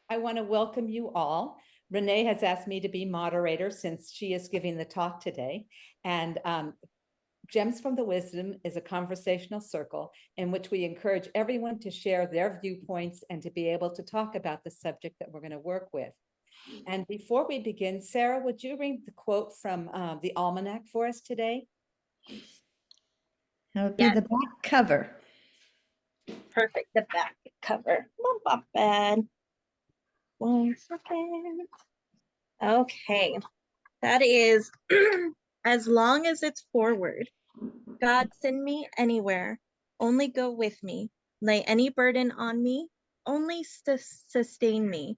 I want to welcome you all. Renee has asked me to be moderator since she is giving the talk today. And Gems from the Wisdom is a conversational circle in which we encourage everyone to share their viewpoints and to be able to talk about the subject that we're going to work with. And before we begin, Sarah, would you read the quote from the almanac for us today? That would be the back cover. Perfect, the back cover. Not bad. 1 second. Okay, that is, as long as it's forward. God, send me anywhere, only go with me. Lay any burden on me, only sustain me.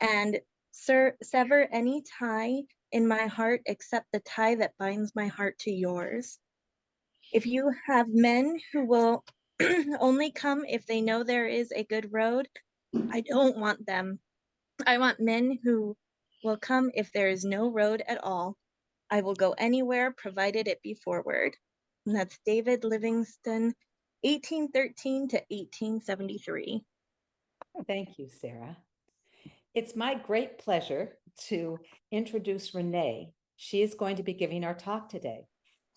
And sever any tie in my heart except the tie that binds my heart to yours. If you have men who will only come if they know there is a good road, I don't want them. I want men who will come if there is no road at all. I will go anywhere provided it be forward. And that's David Livingstone, 1813 to 1873. Thank you, Sarah. It's my great pleasure to introduce Renee. She is going to be giving our talk today.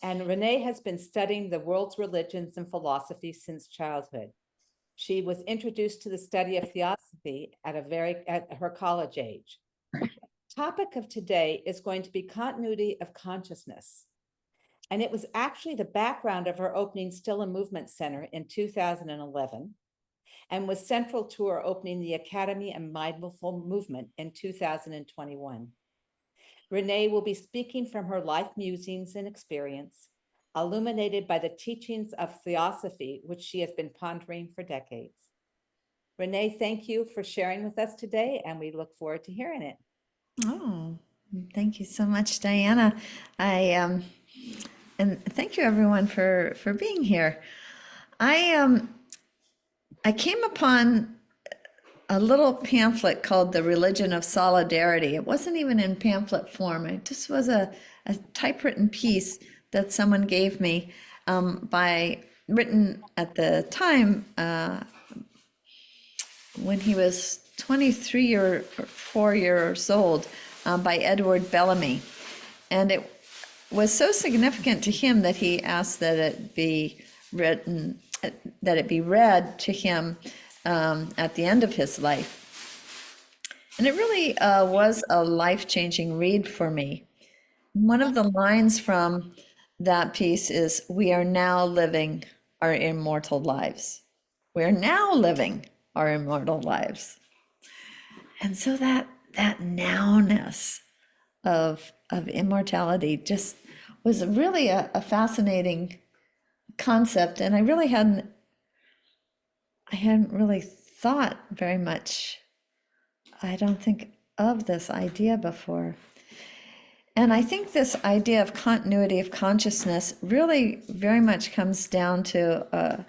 And Renee has been studying the world's religions and philosophy since childhood. She was introduced to the study of theosophy at her college age. The topic of today is going to be continuity of consciousness. And it was actually the background of her opening Stilla Movement Center in 2011 and was central to her opening the Academy of Mindful Movement in 2021. Renee will be speaking from her life musings and experience, illuminated by the teachings of theosophy, which she has been pondering for decades. Renee, thank you for sharing with us today, and we look forward to hearing it. Oh, thank you so much, Diana. And thank you everyone for being here. I came upon a little pamphlet called The Religion of Solidarity. It wasn't even in pamphlet form. It just was a typewritten piece that someone gave me written at the time when he was 23 or 4 years old by Edward Bellamy. And it was so significant to him that he asked that it be written, that it be read to him at the end of his life. And it really was a life-changing read for me. One of the lines from that piece is, "We are now living our immortal lives." We are now living our immortal lives. And so that nowness of immortality just was really a fascinating concept, and I hadn't really thought very much, I don't think, of this idea before. And I think this idea of continuity of consciousness really very much comes down to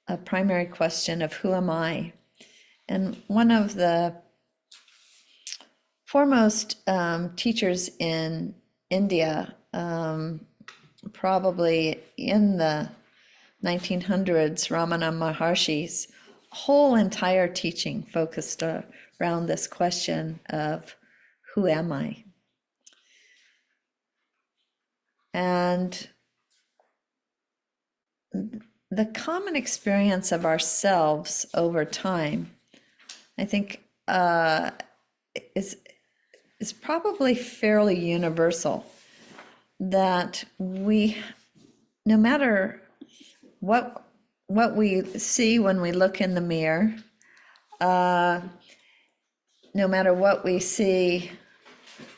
a primary question of who am I? And one of the foremost teachers in India, probably in the 1900s, Ramana Maharshi's whole entire teaching focused around this question of who am I? And the common experience of ourselves over time, I think, is probably fairly universal, that we, no matter what we see when we look in the mirror, no matter what we see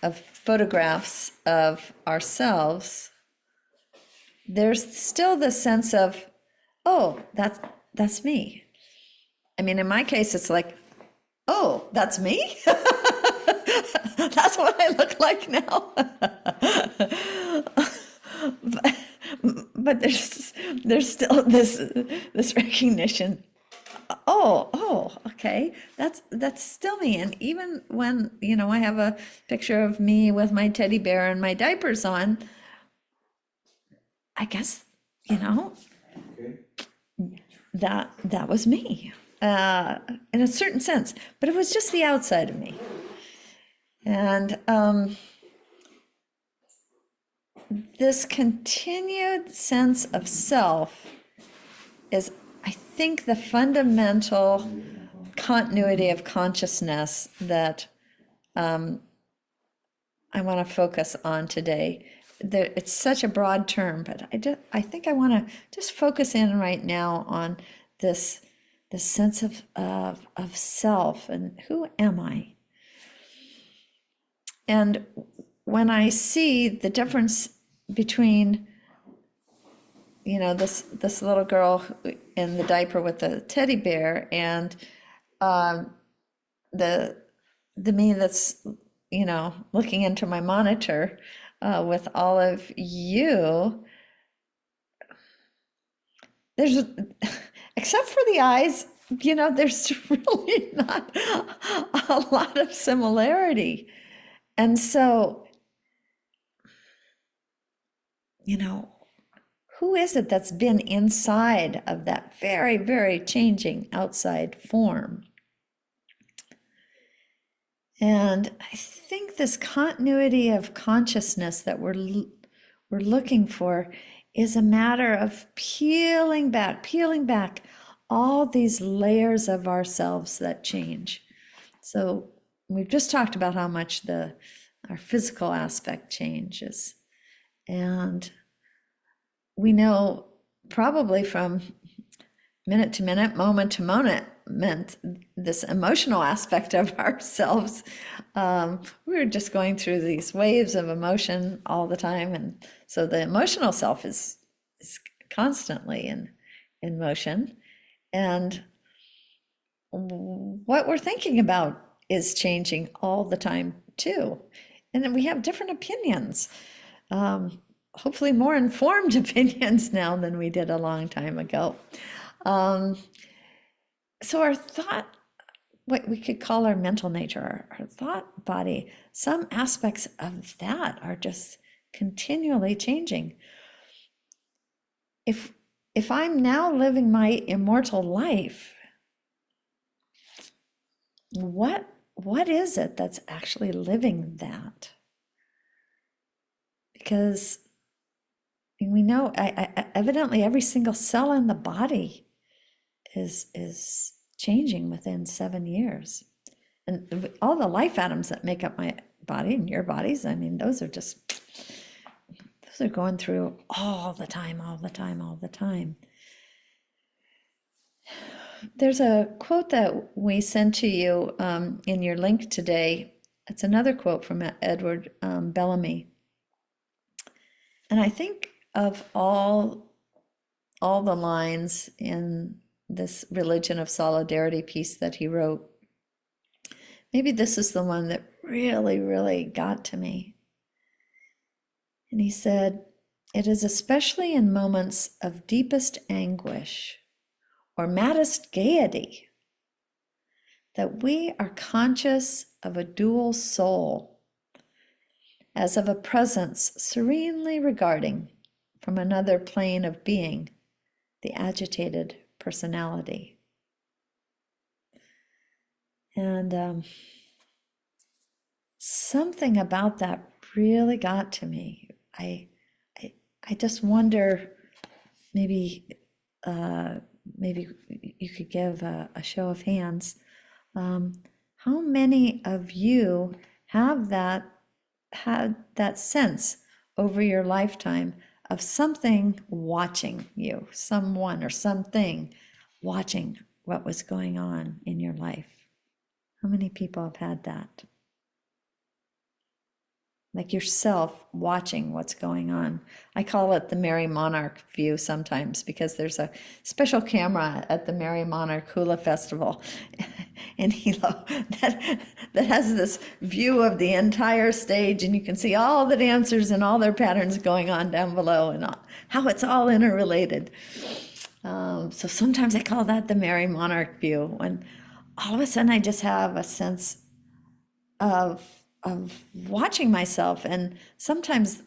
of photographs of ourselves, there's still the sense of, oh, that's me. I mean, in my case, it's like, oh, that's me? That's what I look like now. But there's still this recognition. Oh, okay, that's still me. And even when, I have a picture of me with my teddy bear and my diapers on, I guess, that was me. in a certain sense, but it was just the outside of me. And this continued sense of self is, I think, the fundamental continuity of consciousness that I want to focus on today. It's such a broad term, but I think I want to just focus in right now on this sense of self and who am I? And when I see the difference between, this little girl in the diaper with the teddy bear and the me that's, looking into my monitor with all of you, there's, except for the eyes, there's really not a lot of similarity. And so, who is it that's been inside of that very, very changing outside form? And I think this continuity of consciousness that we're looking for is a matter of peeling back all these layers of ourselves that change. So we've just talked about how much our physical aspect changes. And we know probably from minute to minute, moment to moment, this emotional aspect of ourselves. We're just going through these waves of emotion all the time. And so the emotional self is constantly in motion. And what we're thinking about is changing all the time too. And then we have different opinions, hopefully more informed opinions now than we did a long time ago. So our thought, what we could call our mental nature, our thought body, some aspects of that are just continually changing. If I'm now living my immortal life, what is it that's actually living that? Because we know evidently every single cell in the body is changing within 7 years. And all the life atoms that make up my body and your bodies, those are going through all the time. There's a quote that we sent to you in your link today. It's another quote from Edward Bellamy. And I think of all the lines in this Religion of Solidarity piece that he wrote, maybe this is the one that really, really got to me. And he said, "It is especially in moments of deepest anguish or maddest gaiety that we are conscious of a dual soul, as of a presence serenely regarding from another plane of being the agitated personality." And something about that really got to me. I just wonder, maybe you could give a show of hands. How many of you have had that sense over your lifetime of something watching you, someone or something watching what was going on in your life? How many people have had that? Like yourself watching what's going on. I call it the Merry Monarch view sometimes, because there's a special camera at the Merry Monarch Hula Festival in Hilo that has this view of the entire stage, and you can see all the dancers and all their patterns going on down below and how it's all interrelated. So sometimes I call that the Merry Monarch view, when all of a sudden I just have a sense of watching myself, and sometimes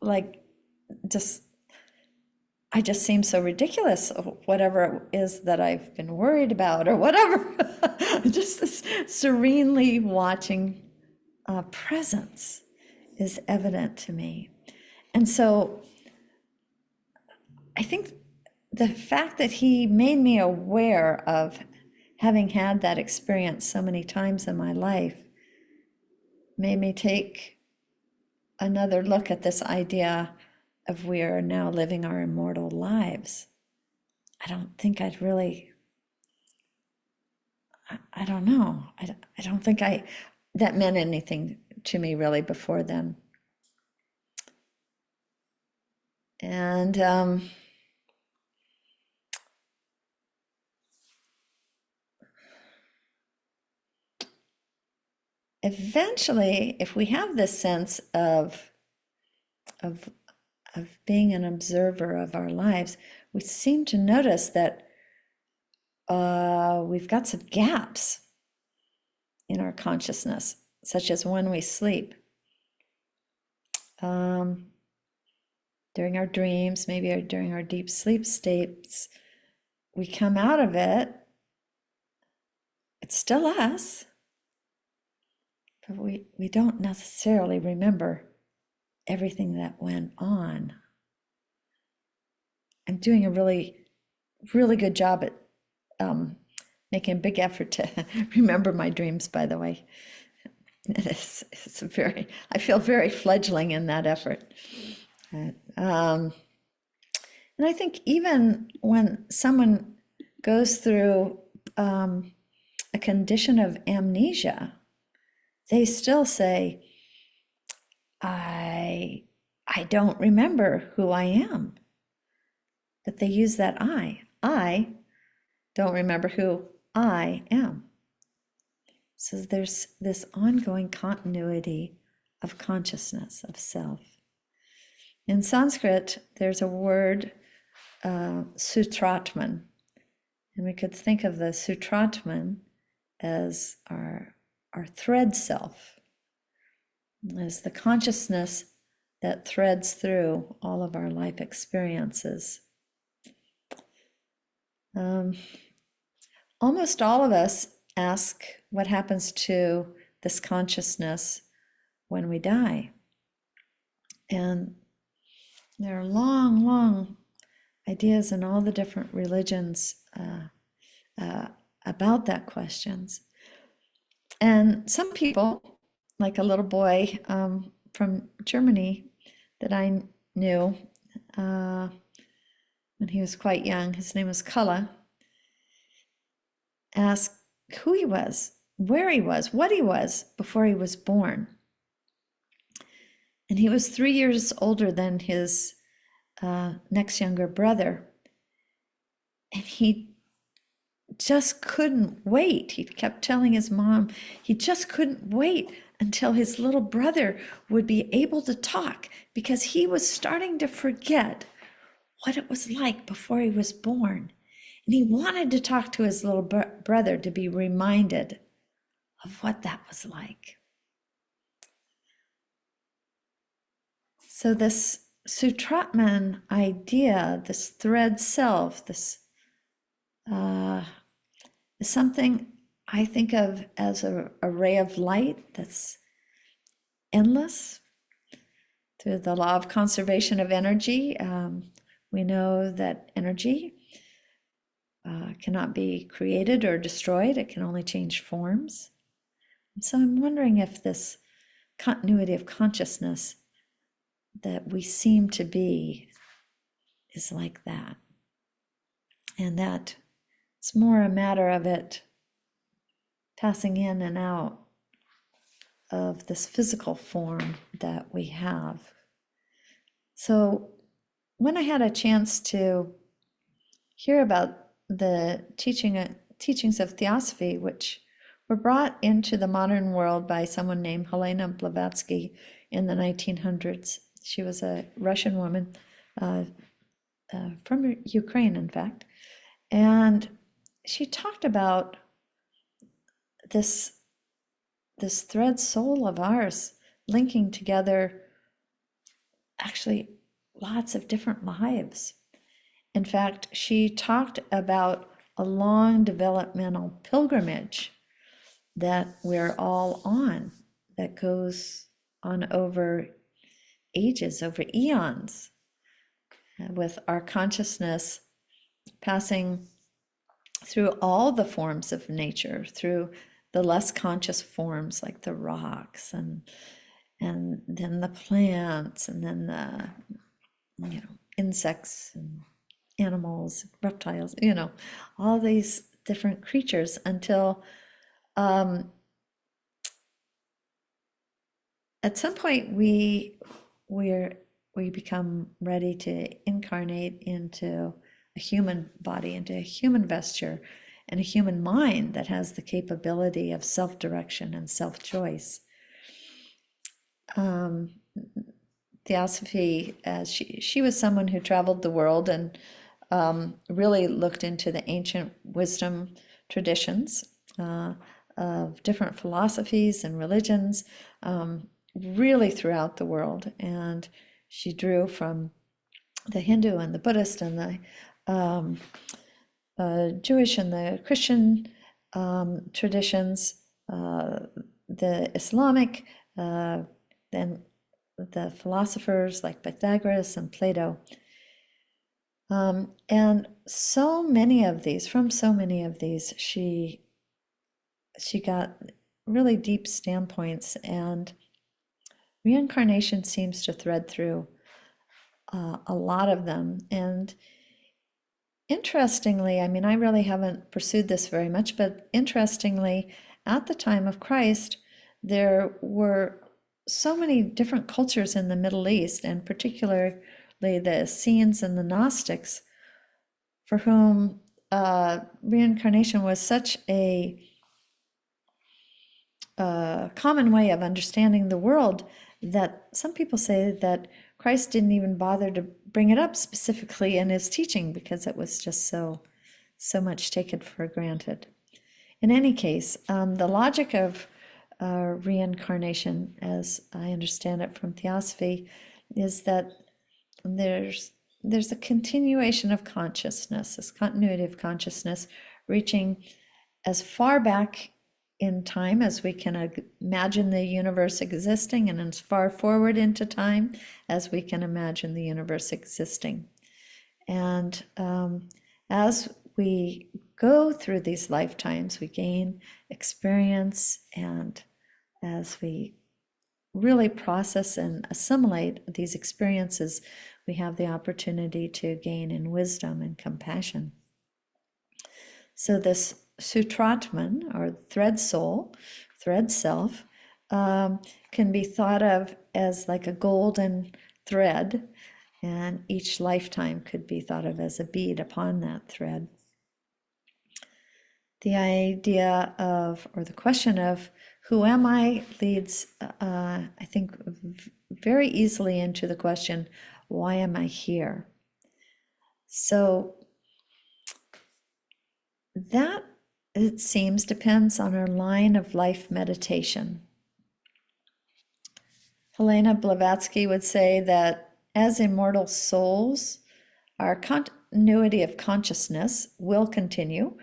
like just I just seem so ridiculous, whatever it is that I've been worried about or whatever. Just this serenely watching presence is evident to me. And so I think the fact that he made me aware of having had that experience so many times in my life made me take another look at this idea of we are now living our immortal lives. I don't think I'd really, I don't know. I don't think that meant anything to me really before then. And eventually, if we have this sense of being an observer of our lives, we seem to notice that we've got some gaps in our consciousness, such as when we sleep. During our dreams, maybe during our deep sleep states, we come out of it. It's still us, but we don't necessarily remember everything that went on. I'm doing a really, really good job at making a big effort to remember my dreams, by the way. It's I feel very fledgling in that effort. And I think even when someone goes through a condition of amnesia, they still say, I don't remember who I am. But they use that I don't remember who I am. So there's this ongoing continuity of consciousness, of self. In Sanskrit, there's a word, sutratman. And we could think of the sutratman as our thread self, as the consciousness that threads through all of our life experiences. Almost all of us ask what happens to this consciousness when we die. And there are long, long ideas in all the different religions about that questions. And some people, like a little boy from Germany that I knew when he was quite young, his name was Kalle, asked who he was, where he was, what he was before he was born. And he was 3 years older than his next younger brother. And he just couldn't wait. He kept telling his mom he just couldn't wait until his little brother would be able to talk, because he was starting to forget what it was like before he was born. And he wanted to talk to his little brother to be reminded of what that was like. So this Sutratman idea, this thread self, this is something I think of as a ray of light that's endless. Through the law of conservation of energy, we know that energy cannot be created or destroyed. It can only change forms. And so I'm wondering if this continuity of consciousness that we seem to be is like that. And that it's more a matter of it passing in and out of this physical form that we have. So when I had a chance to hear about the teachings of Theosophy, which were brought into the modern world by someone named Helena Blavatsky in the 1900s. She was a Russian woman from Ukraine, in fact. And she talked about this thread soul of ours linking together actually lots of different lives. In fact, she talked about a long developmental pilgrimage that we're all on, that goes on over ages, over eons, with our consciousness passing through all the forms of nature, through the less conscious forms like the rocks and then the plants, and then the insects and animals, reptiles, all these different creatures, until at some point we become ready to incarnate into a human body, into a human vesture, and a human mind that has the capability of self-direction and self-choice. Theosophy, she was someone who traveled the world and really looked into the ancient wisdom traditions of different philosophies and religions, really throughout the world. And she drew from the Hindu and the Buddhist and the Jewish and the Christian traditions, the Islamic, then the philosophers like Pythagoras and Plato. And so many of these, she got really deep standpoints, and reincarnation seems to thread through a lot of them. And interestingly, I mean, I really haven't pursued this very much, but interestingly, at the time of Christ, there were so many different cultures in the Middle East, and particularly the Essenes and the Gnostics, for whom reincarnation was such a common way of understanding the world that some people say that Christ didn't even bother to bring it up specifically in his teaching because it was just so much taken for granted. In any case, the logic of reincarnation, as I understand it from Theosophy, is that there's a continuation of consciousness, this continuity of consciousness, reaching as far back in time as we can imagine the universe existing, and as far forward into time as we can imagine the universe existing. And as we go through these lifetimes, we gain experience, and as we really process and assimilate these experiences, we have the opportunity to gain in wisdom and compassion. So this Sutratman, or thread soul, thread self, can be thought of as like a golden thread, and each lifetime could be thought of as a bead upon that thread. The idea of, or the question of, who am I, leads, I think, very easily into the question, why am I here? So that, it seems, depends on our line of life meditation. Helena Blavatsky would say that as immortal souls, our continuity of consciousness will continue,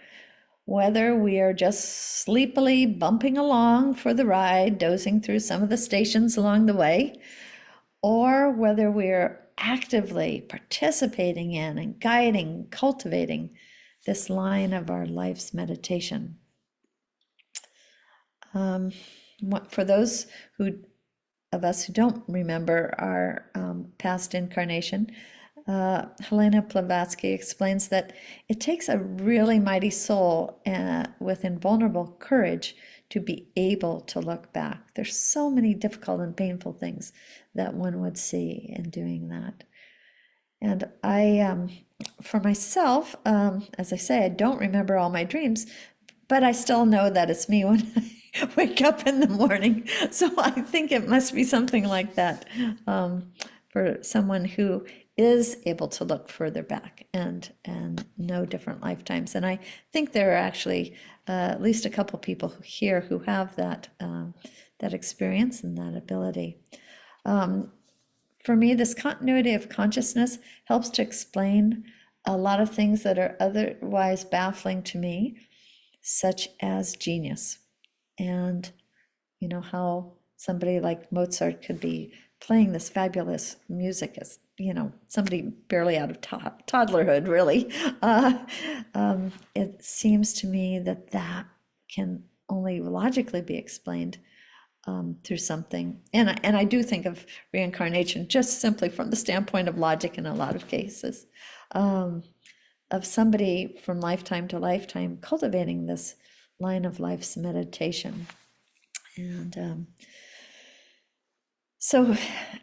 whether we are just sleepily bumping along for the ride, dozing through some of the stations along the way, or whether we're actively participating in and guiding, cultivating this line of our life's meditation. For those of us who don't remember our past incarnation, Helena Blavatsky explains that it takes a really mighty soul with invulnerable courage to be able to look back. There's so many difficult and painful things that one would see in doing that. And I, for myself, as I say, I don't remember all my dreams, but I still know that it's me when I wake up in the morning. So I think it must be something like that for someone who is able to look further back and know different lifetimes. And I think there are actually at least a couple people here who have that experience and that ability. For me, this continuity of consciousness helps to explain a lot of things that are otherwise baffling to me, such as genius. And you know how somebody like Mozart could be playing this fabulous music as, you know, somebody barely out of toddlerhood, really. It seems to me that that can only logically be explained through something. And I do think of reincarnation just simply from the standpoint of logic in a lot of cases, of somebody from lifetime to lifetime cultivating this line of life's meditation. And so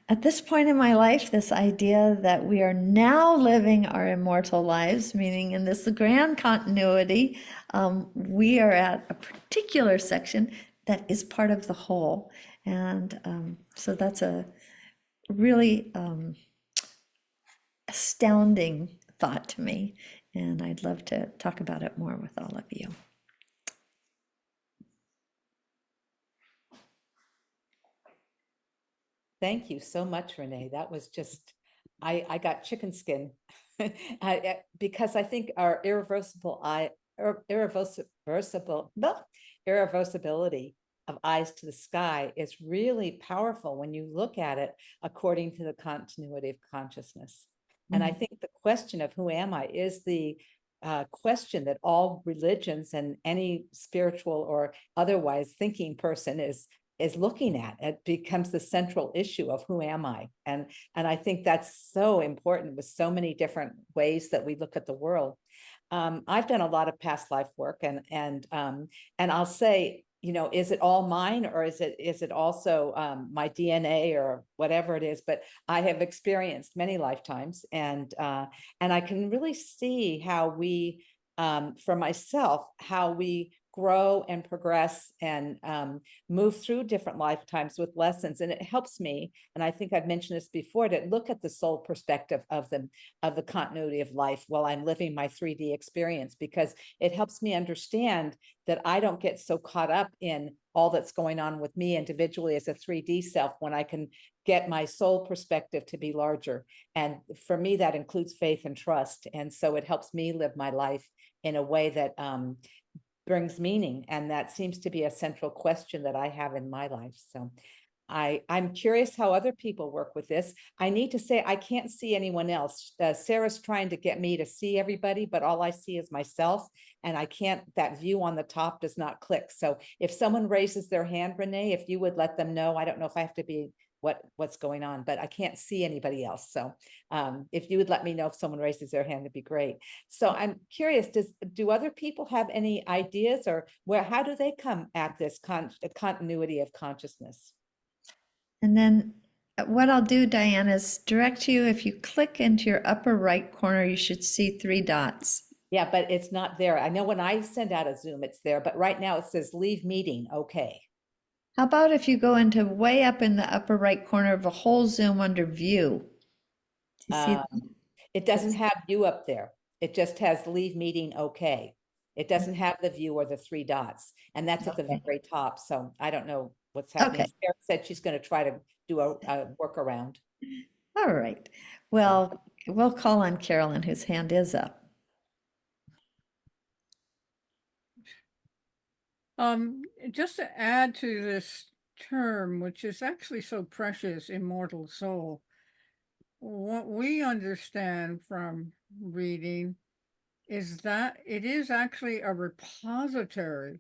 at this point in my life, this idea that we are now living our immortal lives, meaning in this grand continuity, we are at a particular section that is part of the whole. And so that's a really astounding thought to me. And I'd love to talk about it more with all of you. Thank you so much, Renee. That was just, I got chicken skin because I think our irreversibility of eyes to the sky is really powerful when you look at it according to the continuity of consciousness. And I think the question of who am I is the question that all religions and any spiritual or otherwise thinking person is looking at. It becomes the central issue of who am I? And I think that's so important with so many different ways that we look at the world. I've done a lot of past life work, and I'll say, you know, is it all mine, or is it also my DNA or whatever it is? But I have experienced many lifetimes, and I can really see how we, for myself, how we grow and progress and move through different lifetimes with lessons. And it helps me, and I think I've mentioned this before, to look at the soul perspective of the continuity of life while I'm living my 3D experience, because it helps me understand that I don't get so caught up in all that's going on with me individually as a 3D self, when I can get my soul perspective to be larger. And for me, that includes faith and trust. And so it helps me live my life in a way that brings meaning. And that seems to be a central question that I have in my life. So I'm curious how other people work with this. I need to say, I can't see anyone else. Sarah's trying to get me to see everybody, but all I see is myself. And I can't, that view on the top does not click. So if someone raises their hand, Renee, if you would let them know, I don't know if I have to be what's going on, but I can't see anybody else. So if you would let me know if someone raises their hand, it'd be great. So I'm curious, do other people have any ideas, or how do they come at this continuity of consciousness? And then what I'll do, Diane, is direct you. If you click into your upper right corner, you should see 3 dots. Yeah, but it's not there. I know when I send out a Zoom, it's there, but right now it says leave meeting. Okay. How about if you go into way up in the upper right corner of a whole Zoom under view? Do you see that? It doesn't have you up there. It just has leave meeting. Okay. It doesn't have the view or the 3 dots, and that's at the Okay. very top. So I don't know what's happening. Okay. Sarah said she's going to try to do a workaround. All right. Well, we'll call on Carolyn, whose hand is up. Just to add to this term, which is actually so precious, immortal soul, what we understand from reading is that it is actually a repository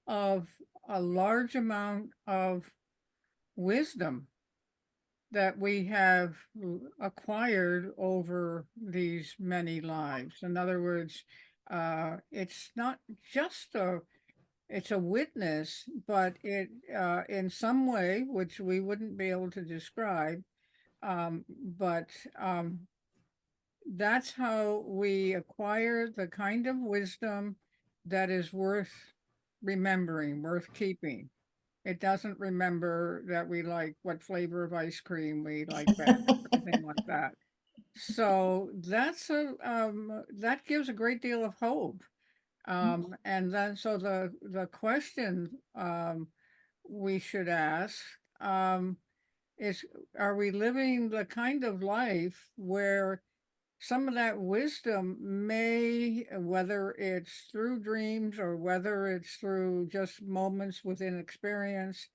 of a large amount of wisdom that we have acquired over these many lives. In other words, it's not just it's a witness, but it in some way, which we wouldn't be able to describe, but that's how we acquire the kind of wisdom that is worth remembering, worth keeping. It doesn't remember that we like what flavor of ice cream we like best, or anything like that. So that's that gives a great deal of hope. And then so the question we should ask is, are we living the kind of life where some of that wisdom may, whether it's through dreams or whether it's through just moments within experience,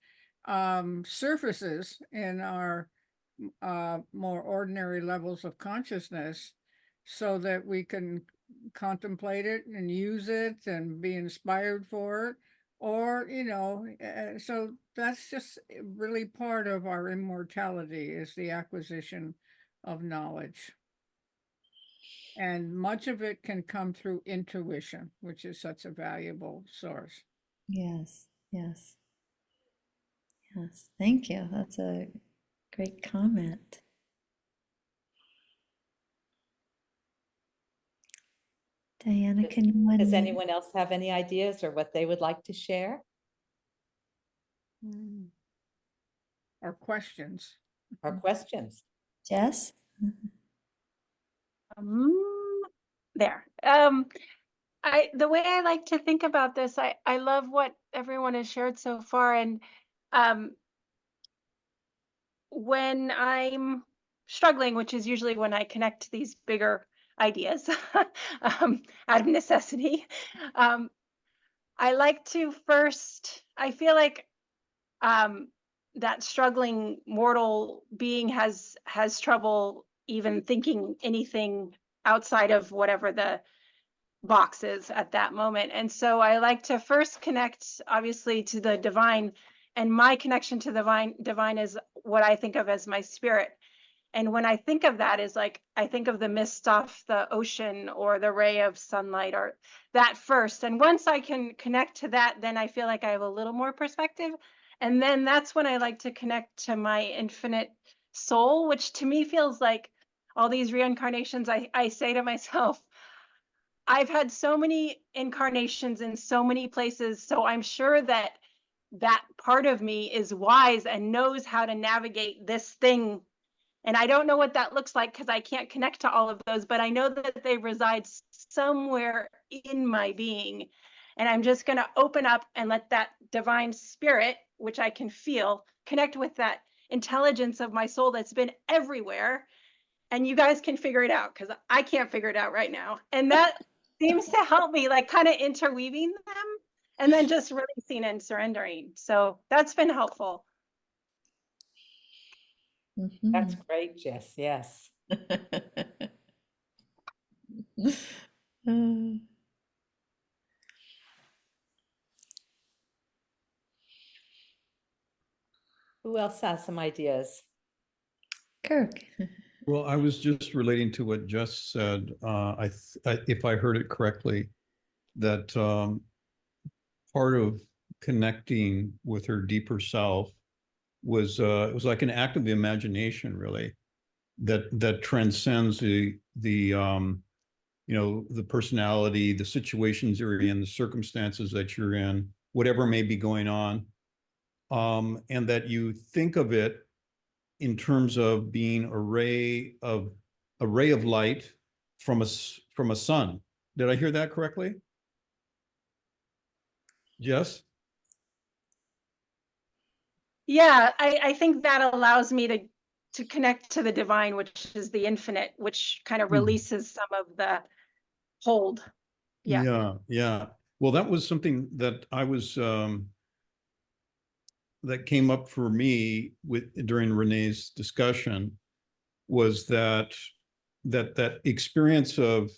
surfaces in our more ordinary levels of consciousness, so that we can contemplate it and use it and be inspired for it. Or, so that's just really part of our immortality, is the acquisition of knowledge. And much of it can come through intuition, which is such a valuable source. Yes, yes, yes. Thank you. That's a great comment. Diana, can you Does unmute? anyone else have any ideas or what they would like to share? Or questions. Or questions? Jess? There. The way I like to think about this, I love what everyone has shared so far. And when I'm struggling, which is usually when I connect to these bigger ideas out of necessity, I like to first, I feel like that struggling mortal being has trouble even thinking anything outside of whatever the box is at that moment. And so I like to first connect, obviously, to the divine. And my connection to the divine is what I think of as my spirit. And when I think of that, is like, I think of the mist off the ocean or the ray of sunlight, or that first. And once I can connect to that, then I feel like I have a little more perspective. And then that's when I like to connect to my infinite soul, which to me feels like all these reincarnations. I say to myself, I've had so many incarnations in so many places, so I'm sure that that part of me is wise and knows how to navigate this thing. And I don't know what that looks like because I can't connect to all of those, but I know that they reside somewhere in my being. And I'm just going to open up and let that divine spirit, which I can feel, connect with that intelligence of my soul that's been everywhere. And you guys can figure it out, because I can't figure it out right now. And that seems to help me, like, kind of interweaving them and then just releasing and surrendering. So that's been helpful. That's great, Jess. Yes. Who else has some ideas? Kirk. Well, I was just relating to what Jess said. If I heard it correctly, that part of connecting with her deeper self was it was like an act of the imagination, really, that transcends the personality, the situations you're in, the circumstances that you're in, whatever may be going on, and that you think of it in terms of being a ray of light from a sun. Did I hear that correctly? Yes. Yeah, I think that allows me to connect to the divine, which is the infinite, which kind of releases some of the hold. Yeah. Well, that was something that I was that came up for me during Renee's discussion, was that experience of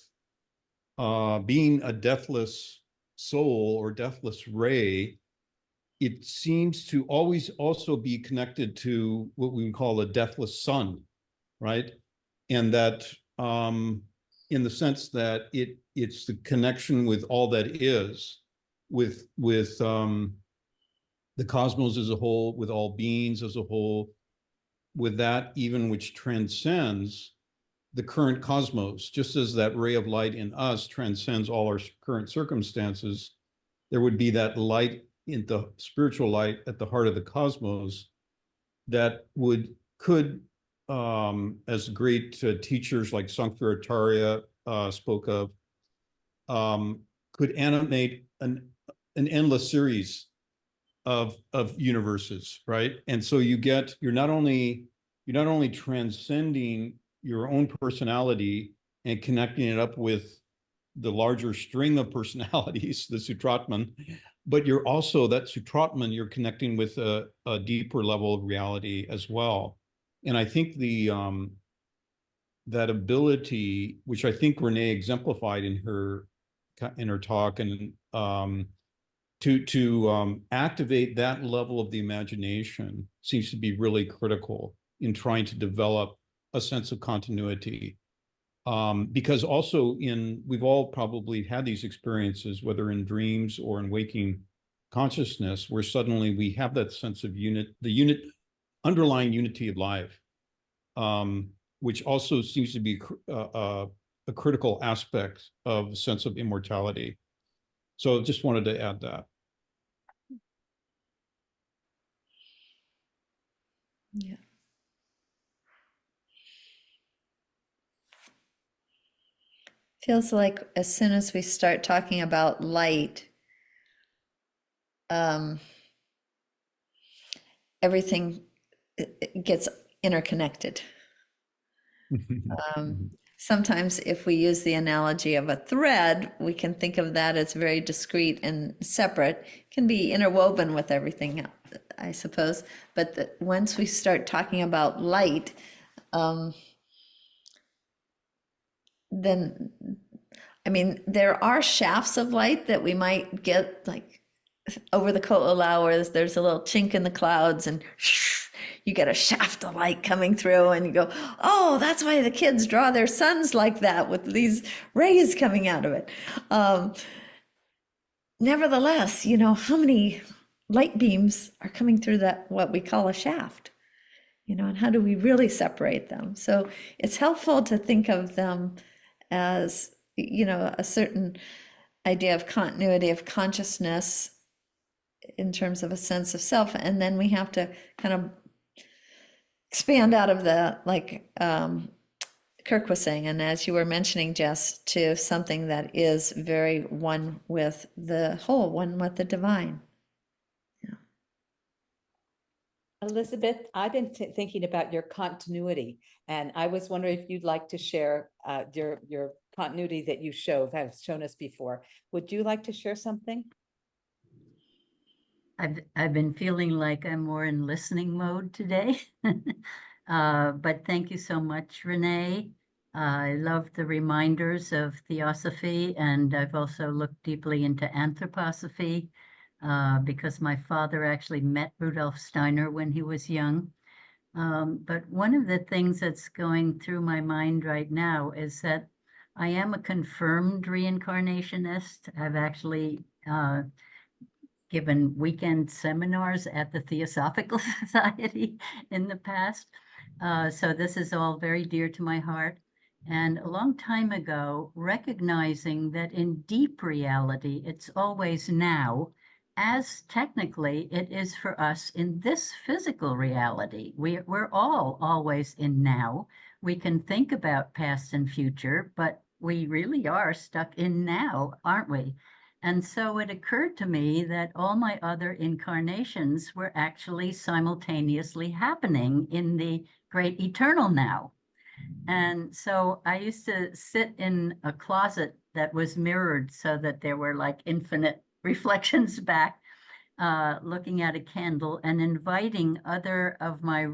being a deathless soul or deathless ray. It seems to always also be connected to what we would call a deathless sun, right? And that in the sense that it's the connection with all that is, with the cosmos as a whole, with all beings as a whole, with that even which transcends the current cosmos. Just as that ray of light in us transcends all our current circumstances, there would be that light, in the spiritual light at the heart of the cosmos, that could as great teachers like Sankara spoke of, could animate an endless series of universes, right? And so you're not only transcending your own personality and connecting it up with the larger string of personalities, the Sutratman, but you're also, that Sutratman, you're connecting with a deeper level of reality as well. And I think that ability, which I think Renee exemplified in her talk, and to activate that level of the imagination seems to be really critical in trying to develop a sense of continuity. Because also we've all probably had these experiences, whether in dreams or in waking consciousness, where suddenly we have that sense of underlying unity of life, which also seems to be a critical aspect of a sense of immortality. So just wanted to add that. Yeah. Feels like as soon as we start talking about light, everything gets interconnected. Sometimes if we use the analogy of a thread, we can think of that as very discrete and separate. It can be interwoven with everything, I suppose. But once we start talking about light, then, I mean, there are shafts of light that we might get, like over the Ko'olau, there's a little chink in the clouds and you get a shaft of light coming through and you go, oh, that's why the kids draw their suns like that, with these rays coming out of it. Nevertheless, you know, how many light beams are coming through that, what we call a shaft, you know, and how do we really separate them? So it's helpful to think of them as, you know, a certain idea of continuity of consciousness in terms of a sense of self. And then we have to kind of expand out of the, like Kirk was saying, and as you were mentioning, Jess, to something that is very one with the whole, one with the divine. Yeah. Elizabeth, I've been thinking about your continuity, and I was wondering if you'd like to share your continuity that you have shown us before. Would you like to share something? I've been feeling like I'm more in listening mode today. But thank you so much, Renee. I love the reminders of theosophy, and I've also looked deeply into anthroposophy because my father actually met Rudolf Steiner when he was young. But one of the things that's going through my mind right now is that I am a confirmed reincarnationist. I've actually given weekend seminars at the Theosophical Society in the past. So this is all very dear to my heart. And a long time ago, recognizing that in deep reality, it's always now, as technically it is for us in this physical reality. We're all always in now. We can think about past and future, but we really are stuck in now, aren't we? And so it occurred to me that all my other incarnations were actually simultaneously happening in the great eternal now. And so I used to sit in a closet that was mirrored so that there were like infinite reflections back, looking at a candle and inviting other of my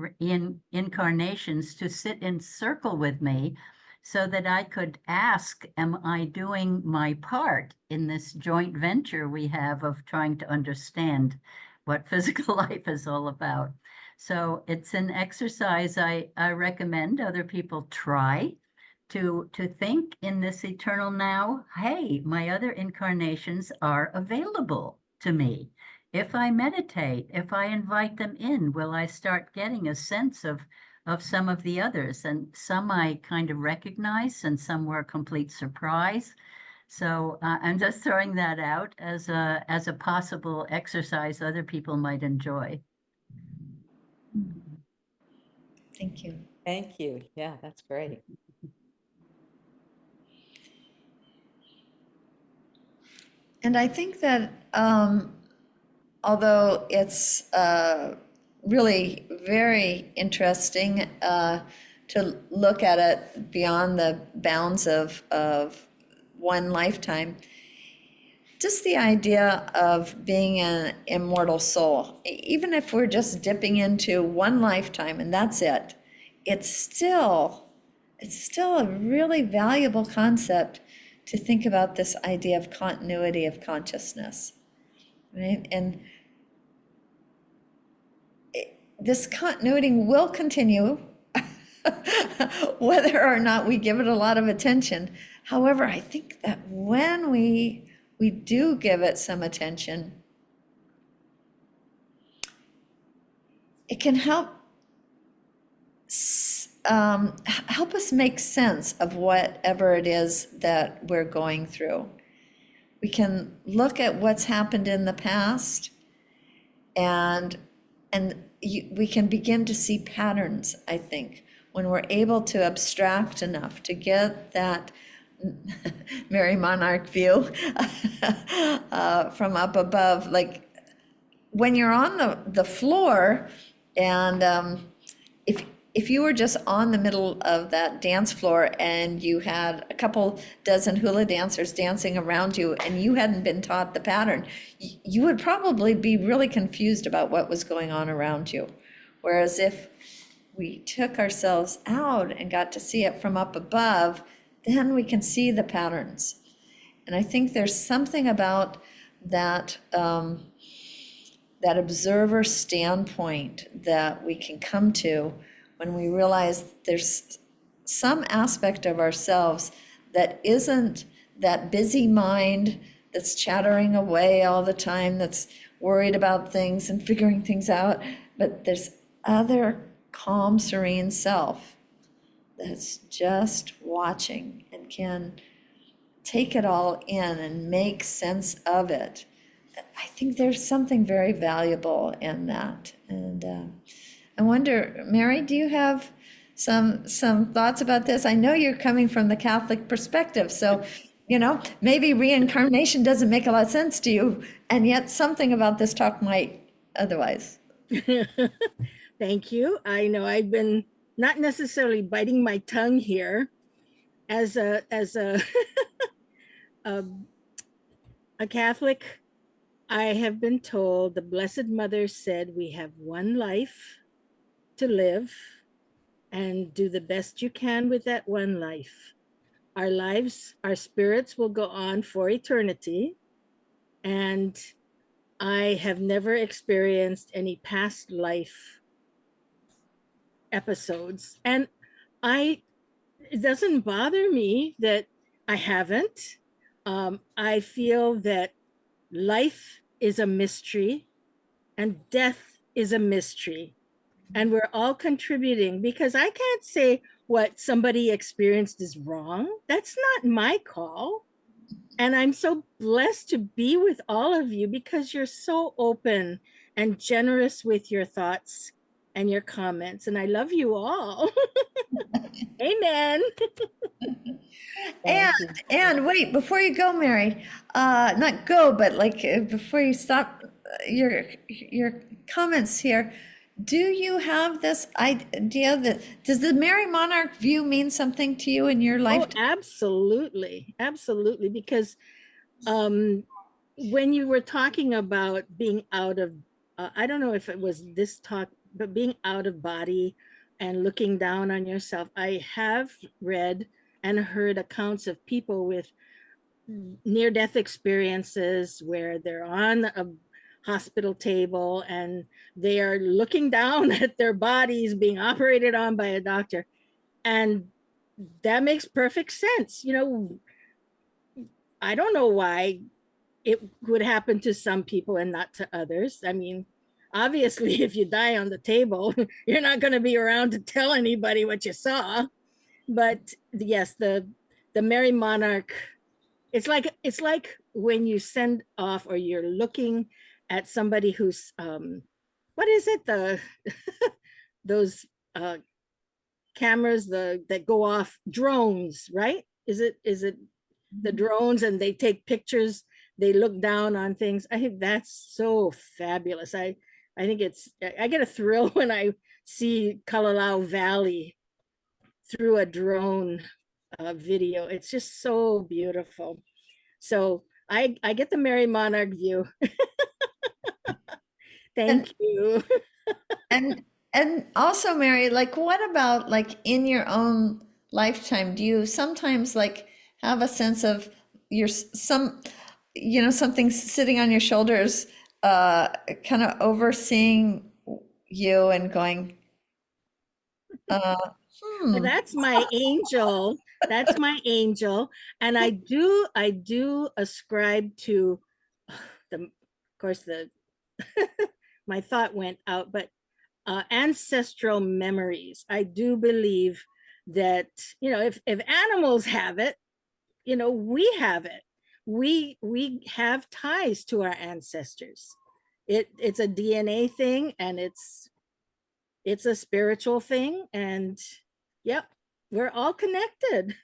incarnations to sit in circle with me, so that I could ask, am I doing my part in this joint venture we have of trying to understand what physical life is all about? So it's an exercise I recommend other people try, to think in this eternal now, hey, my other incarnations are available to me. If I meditate, if I invite them in, will I start getting a sense of some of the others? And some I kind of recognize and some were a complete surprise. So I'm just throwing that out as a possible exercise other people might enjoy. Thank you. Thank you. Yeah, that's great. And I think that although it's really very interesting, to look at it beyond the bounds of one lifetime. Just the idea of being an immortal soul, even if we're just dipping into one lifetime and that's it, it's still a really valuable concept to think about this idea of continuity of consciousness, right? And this continuity will continue whether or not we give it a lot of attention. However, I think that when we do give it some attention, it can help us make sense of whatever it is that we're going through. We can look at what's happened in the past, and we can begin to see patterns, I think, when we're able to abstract enough to get that Mary Monarch view from up above. Like when you're on the floor, and if you were just on the middle of that dance floor and you had a couple dozen hula dancers dancing around you and you hadn't been taught the pattern, you would probably be really confused about what was going on around you. Whereas if we took ourselves out and got to see it from up above, then we can see the patterns. And I think there's something about that, that observer standpoint that we can come to when we realize there's some aspect of ourselves that isn't that busy mind that's chattering away all the time, that's worried about things and figuring things out, but there's other calm, serene self that's just watching and can take it all in and make sense of it. I think there's something very valuable in that. And I wonder, Mary, do you have some thoughts about this? I know you're coming from the Catholic perspective, so maybe reincarnation doesn't make a lot of sense to you, and yet something about this talk might otherwise. Thank you. I know I've been not necessarily biting my tongue here as a a Catholic. I have been told the Blessed Mother said we have one life to live and do the best you can with that one life. Our lives, our spirits will go on for eternity. And I have never experienced any past life episodes. And it doesn't bother me that I haven't. I feel that life is a mystery and death is a mystery. And we're all contributing, because I can't say what somebody experienced is wrong. That's not my call. And I'm so blessed to be with all of you because you're so open and generous with your thoughts and your comments. And I love you all. Amen. And wait, before you go, Mary, not go, but before you stop your comments here, do you have this idea that, does the Mary Monarch view mean something to you in your life? Oh, absolutely. Absolutely. Because when you were talking about being out of, I don't know if it was this talk, but being out of body and looking down on yourself, I have read and heard accounts of people with near-death experiences where they're on a hospital table and they are looking down at their bodies being operated on by a doctor. And that makes perfect sense. I don't know why it would happen to some people and not to others. I mean, obviously, if you die on the table, you're not going to be around to tell anybody what you saw. But yes, the Mary Monarch, it's like when you send off or you're looking at somebody who's what is it, those cameras that go off, drones, right? Is it the drones, and they take pictures, they look down on things? I think that's so fabulous. I think I get a thrill when I see Kalalau Valley through a drone video. It's just so beautiful. So I get the Mary Monarch view. Thank you. And also, Mary, like what about like in your own lifetime? Do you sometimes like have a sense of your something sitting on your shoulders, kind of overseeing you and going, uh, Well, that's my angel. That's my angel. And I do ascribe to of course, the my thought went out, but ancestral memories. I do believe that, if animals have it, we have it. We have ties to our ancestors. It's a DNA thing, and it's a spiritual thing, and yep, we're all connected.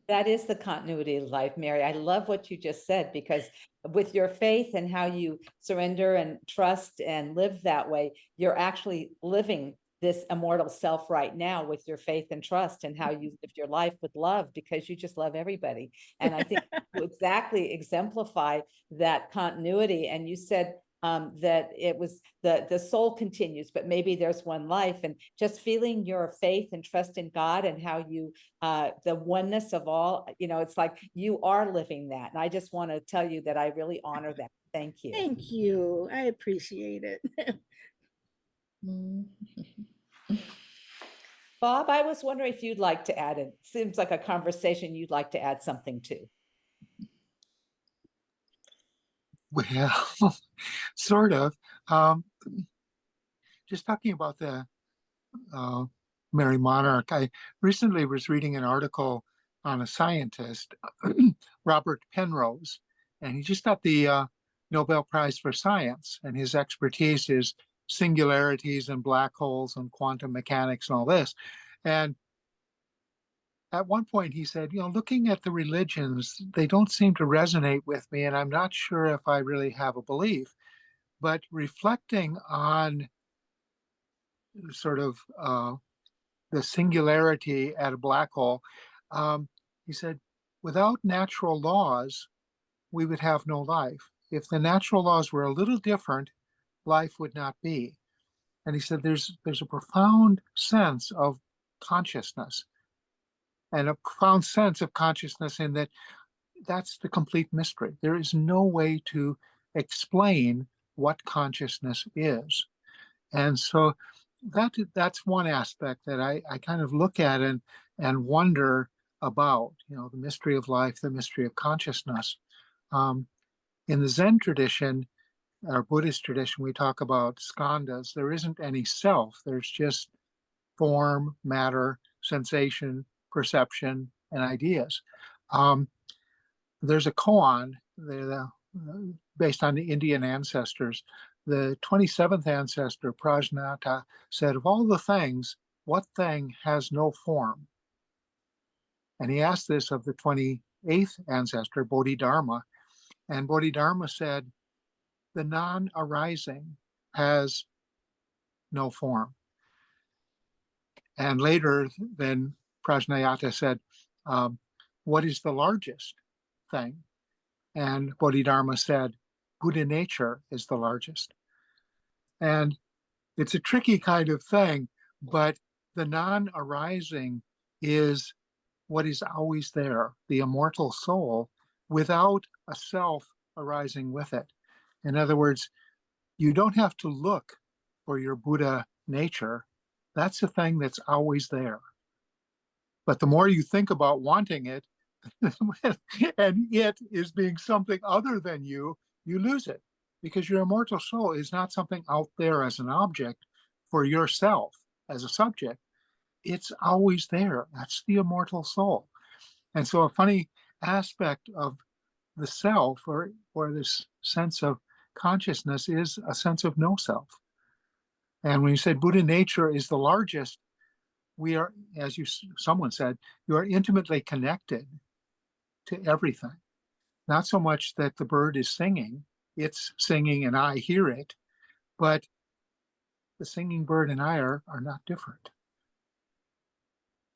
That is the continuity of life, Mary. I love what you just said, because with your faith and how you surrender and trust and live that way, you're actually living this immortal self right now with your faith and trust, and how you live your life with love, because you just love everybody. And I think you exactly exemplify that continuity. And you said that it was the soul continues, but maybe there's one life, and just feeling your faith and trust in God, and how you the oneness of all, it's like you are living that. And I just want to tell you that I really honor that. Thank you. Thank you. I appreciate it. Bob, I was wondering if you'd like to add it. Seems like a conversation you'd like to add something to. Well, sort of. Just talking about the Mary Monarch, I recently was reading an article on a scientist, Robert Penrose, and he just got the Nobel Prize for Science, and his expertise is singularities and black holes and quantum mechanics and all this. And at one point he said, looking at the religions, they don't seem to resonate with me, and I'm not sure if I really have a belief. But reflecting on sort of the singularity at a black hole, he said, without natural laws, we would have no life. If the natural laws were a little different, life would not be. And he said, there's a profound sense of consciousness, and a profound sense of consciousness in that that's the complete mystery. There is no way to explain what consciousness is. And so that's one aspect that I kind of look at and wonder about, the mystery of life, the mystery of consciousness. In the Zen tradition, or Buddhist tradition, we talk about skandhas. There isn't any self. There's just form, matter, sensation, perception, and ideas. There's a koan based on the Indian ancestors. The 27th ancestor, Prajnata, said, of all the things, what thing has no form? And he asked this of the 28th ancestor, Bodhidharma. And Bodhidharma said, the non-arising has no form. And later, then Prajnayata said, what is the largest thing? And Bodhidharma said, Buddha nature is the largest. And it's a tricky kind of thing, but the non-arising is what is always there, the immortal soul, without a self arising with it. In other words, you don't have to look for your Buddha nature. That's a thing that's always there. But the more you think about wanting it, and it is being something other than you lose it, because your immortal soul is not something out there as an object for yourself as a subject. It's always there. That's the immortal soul. And so a funny aspect of the self, or this sense of consciousness, is a sense of no self. And when you say Buddha nature is the largest, we are, as someone said, you are intimately connected to everything. Not so much that the bird is singing, it's singing and I hear it, but the singing bird and I are not different.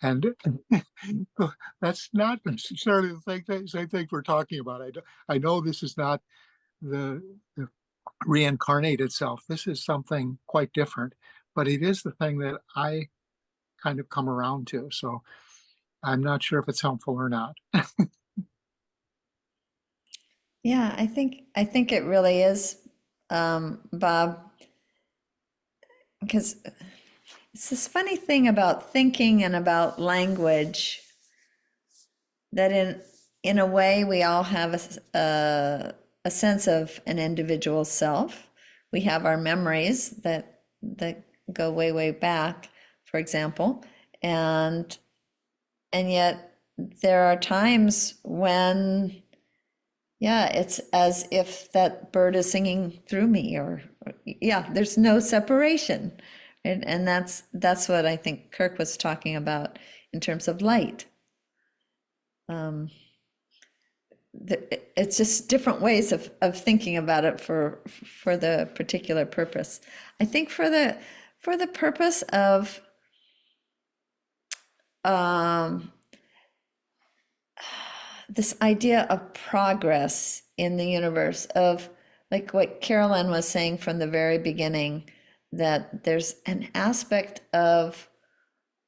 And that's not necessarily the same thing we're talking about. I know this is not the reincarnated self. This is something quite different, but it is the thing that I kind of come around to. So I'm not sure if it's helpful or not. Yeah, I think it really is, Bob, because it's this funny thing about thinking and about language that in a way we all have a sense of an individual self. We have our memories that go way, way back, for example, and yet there are times when, yeah, it's as if that bird is singing through me, or yeah, there's no separation. And that's what I think Kirk was talking about in terms of light. It's just different ways of thinking about it for the particular purpose. I think for the purpose of this idea of progress in the universe, of like what Carolyn was saying from the very beginning, that there's an aspect of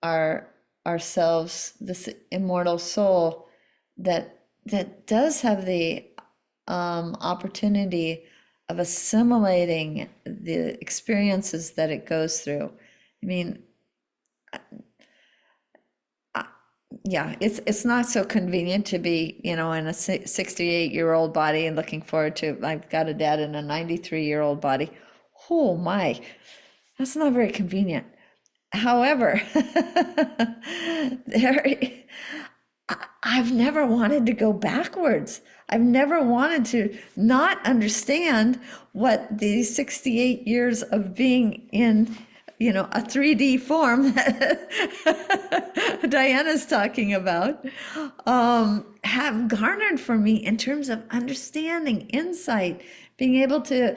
ourselves, this immortal soul, that does have the opportunity of assimilating the experiences that it goes through. I mean, yeah, it's not so convenient to be, in a 68-year-old body and looking forward to, I've got a dad in a 93-year-old body. Oh my, that's not very convenient. However, I've never wanted to go backwards. I've never wanted to not understand what these 68 years of being in, a 3D form that Diana's talking about, have garnered for me in terms of understanding, insight, being able to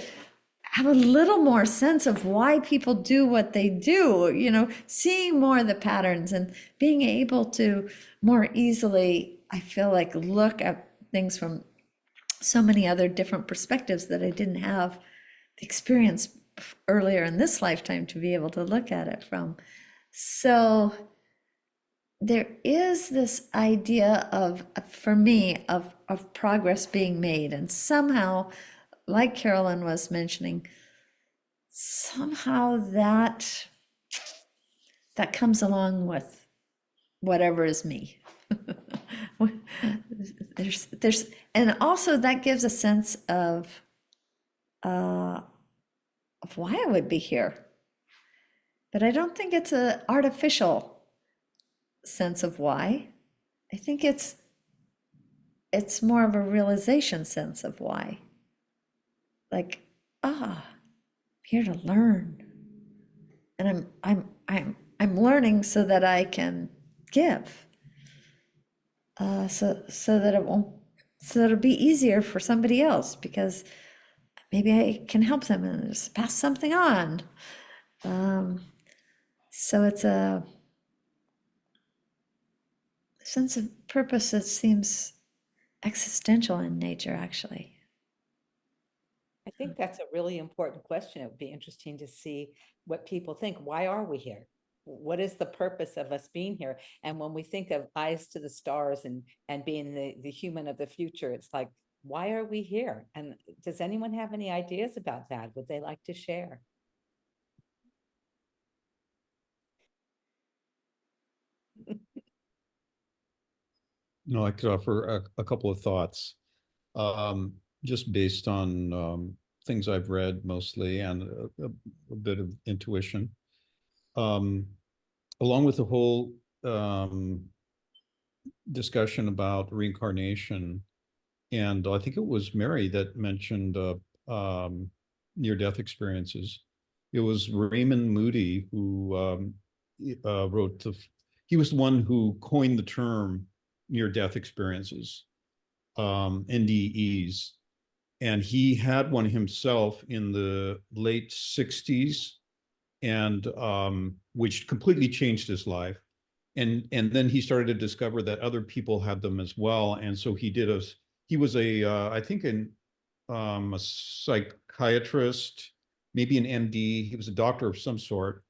have a little more sense of why people do what they do, seeing more of the patterns and being able to more easily, I feel like, look at things from so many other different perspectives that I didn't have the experience earlier in this lifetime to be able to look at it from. So there is this idea of, for me, of progress being made, and somehow, like Carolyn was mentioning, somehow that comes along with whatever is me. there's and also that gives a sense of why I would be here. But I don't think it's an artificial sense of why. I think it's more of a realization sense of why. Like, I'm here to learn, and I'm learning so that I can give, so that it'll be easier for somebody else, because maybe I can help them and just pass something on. So it's a sense of purpose that seems existential in nature, actually. I think that's a really important question. It would be interesting to see what people think. Why are we here? What is the purpose of us being here? And when we think of eyes to the stars and being the human of the future, it's like, why are we here? And does anyone have any ideas about that? Would they like to share? No, I could offer a couple of thoughts, just based on things I've read mostly, and a bit of intuition. Along with the whole discussion about reincarnation, and I think it was Mary that mentioned near-death experiences. It was Raymond Moody who wrote he was the one who coined the term near-death experiences, NDEs. And he had one himself in the late 60s, and which completely changed his life. and then he started to discover that other people had them as well. And so he was I think a psychiatrist, maybe an MD. He was a doctor of some sort.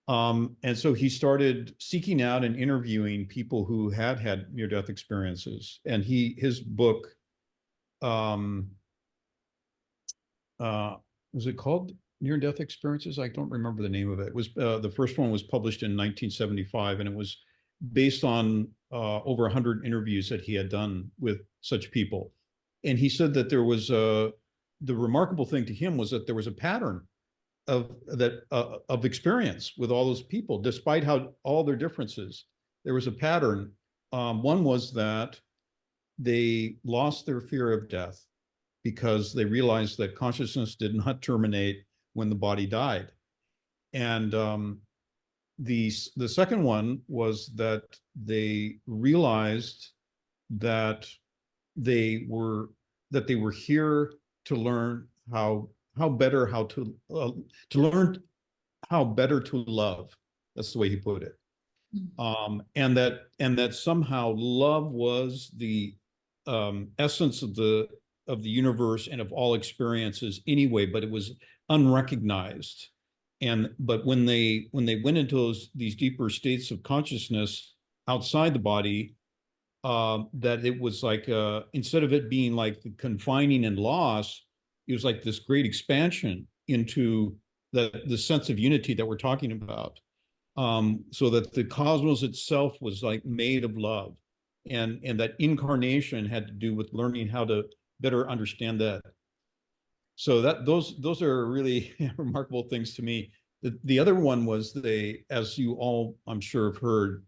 And so he started seeking out and interviewing people who had near-death experiences. And his book, was it called Near-Death Experiences? I don't remember the name of it. It was the first one was published in 1975, and it was based on over 100 interviews that he had done with such people. And he said that there was the remarkable thing to him was that there was a pattern of experience with all those people, despite all their differences. There was a pattern. One was that they lost their fear of death because they realized that consciousness did not terminate when the body died. And the second one was that they realized that they were here to learn how better to love. That's the way he put it. And that somehow love was the essence of the universe and of all experiences anyway, but it was unrecognized. But when they went into these deeper states of consciousness outside the body, that it was like instead of it being like the confining and loss, it was like this great expansion into the sense of unity that we're talking about. So that the cosmos itself was like made of love, and that incarnation had to do with learning how to better understand that. So those are really remarkable things to me. The other one was as you all I'm sure have heard,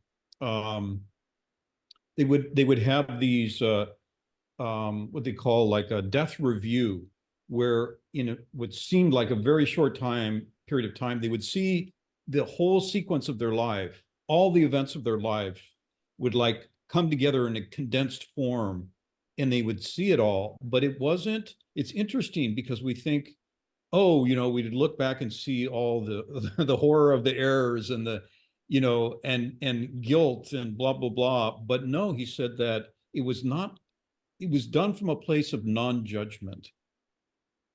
they would have these what they call like a death review, where in what seemed like a very short period of time, they would see the whole sequence of their life, all the events of their life would like come together in a condensed form, and they would see it all. But it's interesting because we think, oh, we'd look back and see all the horror of the errors and the, and guilt and blah, blah, blah. But no, he said that it was done from a place of non-judgment.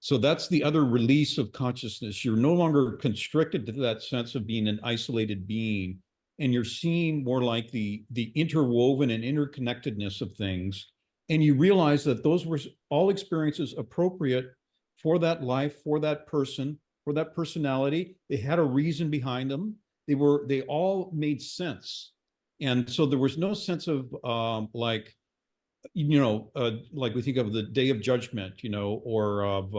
So that's the other release of consciousness. You're no longer constricted to that sense of being an isolated being, and you're seeing more like the interwoven and interconnectedness of things. And you realize that those were all experiences appropriate for that life, for that person, for that personality. They had a reason behind them. They all made sense. And so there was no sense of like we think of the Day of Judgment, or of,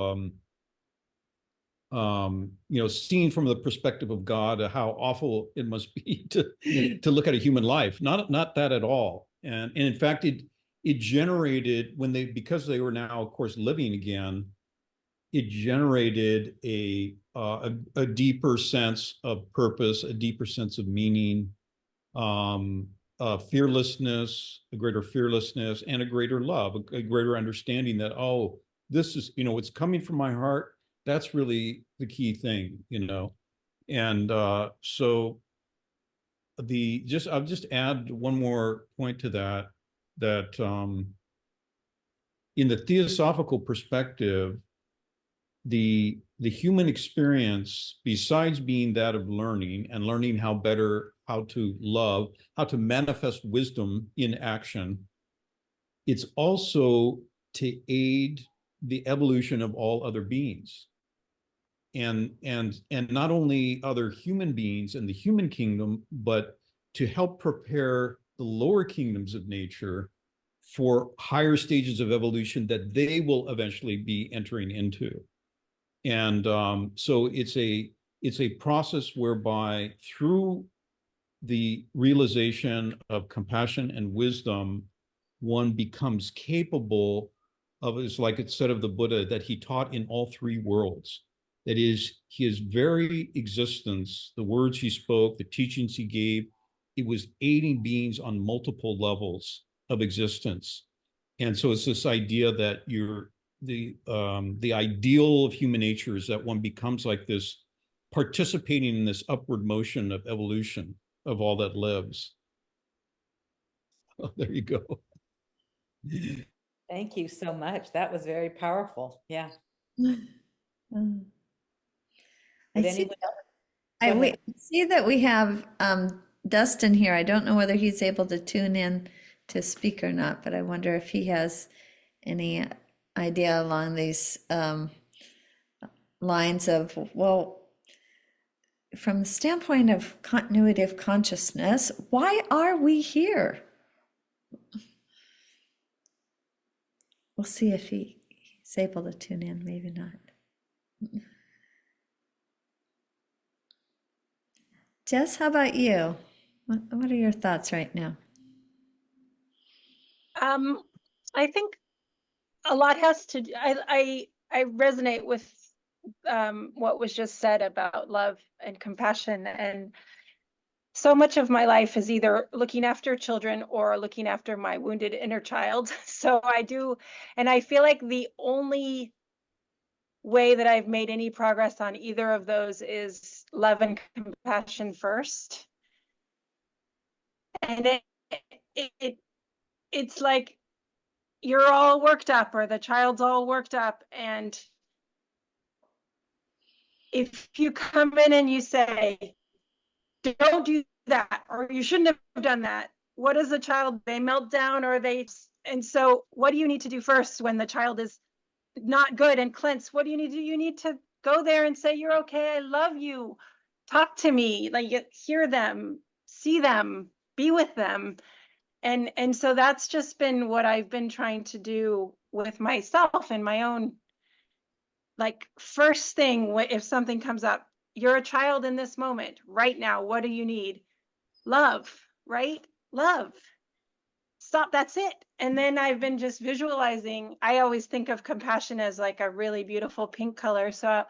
seeing from the perspective of God, how awful it must be to look at a human life. Not that at all. And in fact, it generated, because they were now, of course, living again, it generated a deeper sense of purpose, a deeper sense of meaning, fearlessness, a greater fearlessness, and a greater love, a greater understanding that, oh, this is, it's coming from my heart. That's really the key thing, And so I'll just add one more point to that in the theosophical perspective, the human experience, besides being that of learning and learning how to love, how to manifest wisdom in action, it's also to aid the evolution of all other beings. And not only other human beings in the human kingdom, but to help prepare the lower kingdoms of nature for higher stages of evolution that they will eventually be entering into. And so it's a process whereby, through the realization of compassion and wisdom, one becomes capable of, it's like it said of the Buddha, that he taught in all three worlds. That is, his very existence, the words he spoke, the teachings he gave, it was aiding beings on multiple levels of existence. And so it's this idea that the ideal of human nature is that one becomes like this, participating in this upward motion of evolution of all that lives. Oh, there you go. Thank you so much. That was very powerful. Yeah. Um, I Would see, anyone else? I Go we ahead. see that we have Dustin here. I don't know whether he's able to tune in to speak or not, but I wonder if he has any idea along these lines of, well, from the standpoint of continuity of consciousness, why are we here? We'll see if he's able to tune in, maybe not. Jess, how about you? What are your thoughts right now? I think a lot has to do, I resonate with what was just said about love and compassion. And so much of my life is either looking after children or looking after my wounded inner child. So I do, and I feel like the only way that I've made any progress on either of those is love and compassion first. And it's like you're all worked up or the child's all worked up, and if you come in and you say, don't do that, or you shouldn't have done that, what does the child, they melt down, or they, and so what do you need to do first when the child is not good and cleansed? What do you need to do? You need to go there and say, you're okay, I love you, talk to me, like hear them, see them, be with them. And so that's just been what I've been trying to do with myself and my own, like, first thing, if something comes up, you're a child in this moment right now, what do you need? Love, right? Love. Stop, that's it. And then I've been just visualizing, I always think of compassion as like a really beautiful pink color. So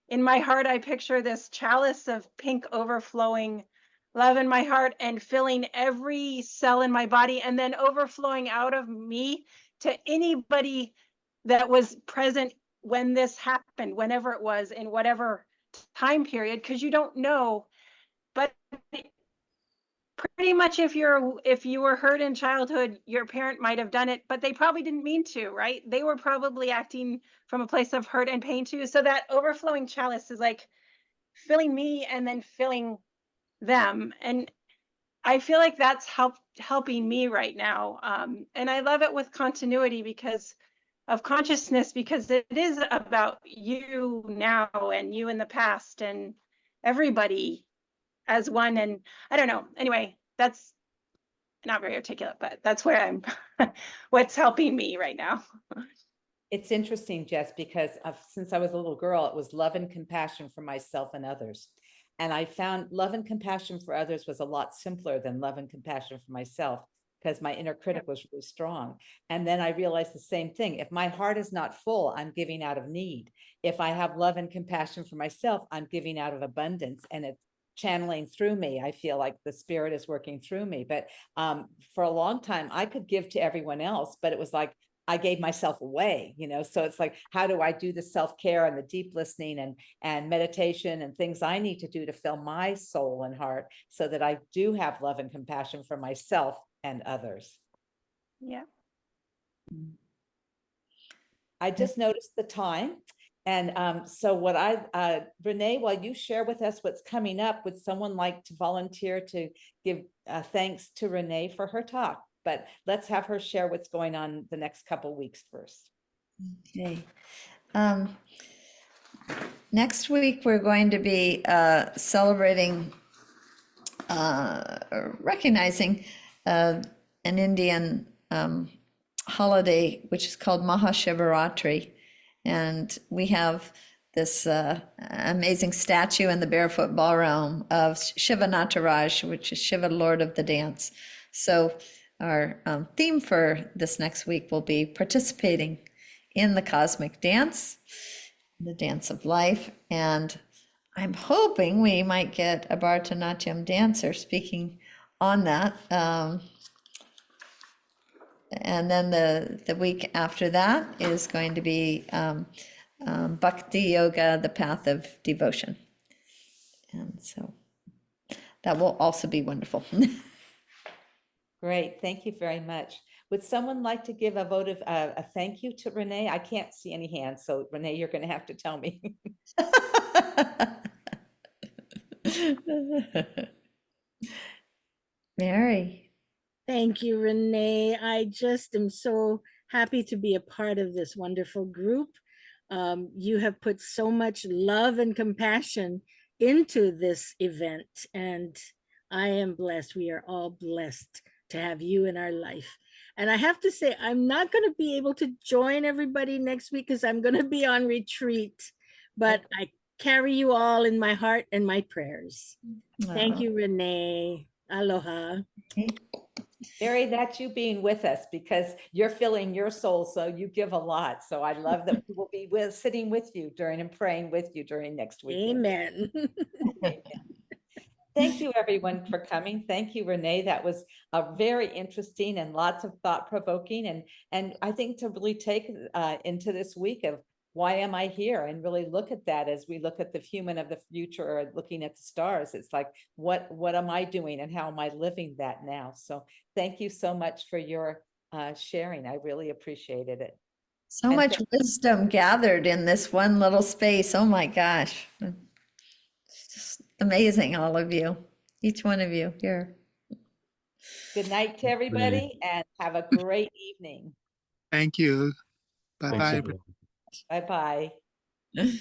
in my heart, I picture this chalice of pink overflowing love in my heart and filling every cell in my body, and then overflowing out of me to anybody that was present when this happened, whenever it was, in whatever time period, because you don't know. But pretty much if you were hurt in childhood, your parent might have done it, but they probably didn't mean to, right? They were probably acting from a place of hurt and pain too. So that overflowing chalice is like filling me and then filling them. And I feel like that's helping me right now. And I love it with continuity because of consciousness, because it is about you now and you in the past and everybody as one. And I don't know, anyway, that's not very articulate, but that's where I'm what's helping me right now. It's interesting, Jess, because since I was a little girl, it was love and compassion for myself and others. And I found love and compassion for others was a lot simpler than love and compassion for myself, because my inner critic was really strong. And then I realized the same thing. If my heart is not full, I'm giving out of need. If I have love and compassion for myself, I'm giving out of abundance, and it's channeling through me. I feel like the spirit is working through me. But for a long time, I could give to everyone else, but it was like I gave myself away, so it's like, how do I do the self-care and the deep listening and meditation and things I need to do to fill my soul and heart so that I do have love and compassion for myself and others. Yeah. I just noticed the time. And so what Renee, while you share with us what's coming up, would someone like to volunteer to give thanks to Renee for her talk? But let's have her share what's going on the next couple of weeks first. Okay. Next week, we're going to be celebrating, recognizing an Indian holiday, which is called Mahashivaratri. And we have this amazing statue in the Barefoot Ballroom of Shiva Nataraj, which is Shiva, Lord of the Dance. So our theme for this next week will be participating in the cosmic dance, the dance of life. And I'm hoping we might get a Bharatanatyam dancer speaking on that. And then the week after that is going to be Bhakti Yoga, the path of devotion. And so that will also be wonderful. Great. Thank you very much. Would someone like to give a vote of a thank you to Renee? I can't see any hands, so Renee, you're going to have to tell me. Mary. Thank you, Renee. I just am so happy to be a part of this wonderful group. You have put so much love and compassion into this event, and I am blessed. We are all blessed to have you in our life. And I have to say, I'm not going to be able to join everybody next week because I'm going to be on retreat, but I carry you all in my heart and my prayers. Thank Oh, you, Renee. Aloha. okay. Mary, that's you being with us because you're filling your soul, so you give a lot. So I love that we will be sitting with you during and praying with you during next weekend. Amen. Amen. Thank you, everyone, for coming. Thank you, Renee. That was very interesting and lots of thought-provoking. And I think to really take into this week of why am I here, and really look at that as we look at the human of the future or looking at the stars. It's like, what am I doing and how am I living that now? So thank you so much for your sharing. I really appreciated it. So And much wisdom gathered in this one little space. Oh my gosh. It's just amazing, all of you, each one of you here. good night to everybody and have a great evening. Thank you. Thanks, Bye-bye. everyone. Bye-bye.